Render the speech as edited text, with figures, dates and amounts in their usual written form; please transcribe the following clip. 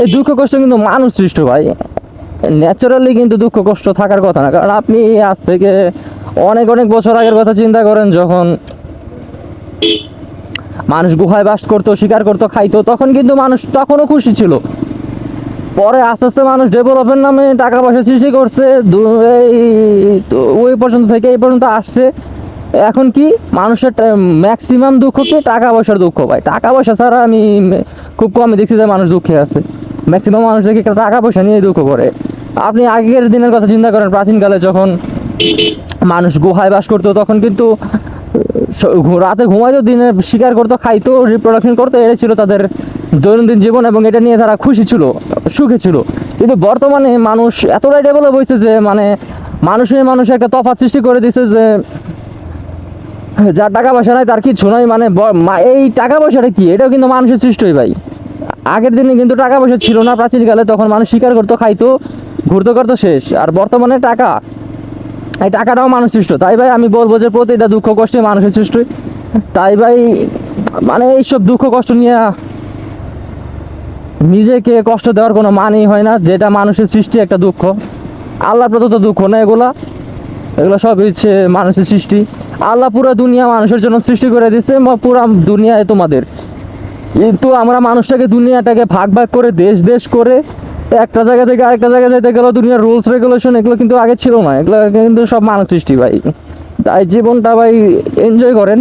এই দুঃখ কষ্ট কিন্তু মানুষ সৃষ্ট ভাই, ন্যাচারালি কিন্তু দুঃখ কষ্ট থাকার কথা না। কারণ আপনি আজ থেকে অনেক অনেক বছর আগের কথা চিন্তা করেন, যখন মানুষ গুহায় বাস করতো, শিকার করতো, খাইতো, তখন কিন্তু মানুষ তখনও খুশি ছিল। পরে আস্তে আস্তে মানুষ ডেভেলপের নামে টাকা পয়সা সৃষ্টি করছে, এই তো ওই পর্যন্ত থেকে এই পর্যন্ত আসছে। এখন কি মানুষের ম্যাক্সিমাম দুঃখ কি টাকা পয়সার দুঃখ ভাই। টাকা পয়সা ছাড়া আমি খুব কমই দেখছি যে মানুষ দুঃখে আছে। ম্যাক্সিমাম মানুষ দেখি টাকা পয়সা নিয়ে দুঃখ করে। আপনি আগের দিনের কথা চিন্তা করেন, প্রাচীনকালে যখন মানুষ গুহায় বাস করতো, তখন কিন্তু রাতে ঘুমাইতো, দিনে শিকার করতো, খাইতো, রিপ্রোডাকশন করতো, এটা ছিল তাদের দৈনন্দিন জীবন, এবং এটা নিয়ে তারা খুশি ছিল, সুখে ছিল। কিন্তু বর্তমানে মানুষ এতটাই ডেভেলপ হয়েছে যে মানে মানুষে একটা তফাৎ সৃষ্টি করে দিছে যে যার টাকা পয়সা নাই তার কিছু নাই। মানে এই টাকা পয়সাটা কি, এটাও কিন্তু মানুষের সৃষ্টই ভাই। আগের দিনে কিন্তু টাকা পয়সা ছিল না প্রাচীনকালে, তখন মানুষ শিকার করতো, খাইতো, ঘুরতে করতো, শেষ। আর বর্তমানে টাকা, এই টাকাটাও মানুষ সৃষ্ট। তাই ভাই আমি বলবো যে প্রতিটা দুঃখ কষ্টে মানুষের সৃষ্টি। তাই ভাই মানে এইসব দুঃখ কষ্ট নিয়ে নিজেকে কষ্ট দেওয়ার কোনো মানেই হয় না। যেটা মানুষের সৃষ্টি একটা দুঃখ, আল্লাহ প্রদত্ত দুঃখ না এগুলো সব হচ্ছে মানুষের সৃষ্টি। আল্লাহ পুরো দুনিয়া মানুষের জন্য সৃষ্টি করে দিচ্ছে, পুরো দুনিয়ায় তোমাদের। কিন্তু আমরা মানুষটাকে, দুনিয়াটাকে ভাগ ভাগ করে, দেশ দেশ করে একটা জায়গা থেকে আরেকটা জায়গায় যেতে গেলে দুনিয়ার রুলস রেগুলেশন এগুলো কিন্তু আগে ছিল না, এগুলো কিন্তু সব মানুষ সৃষ্টি ভাই। তাই জীবনটা ভাই এনজয় করেন।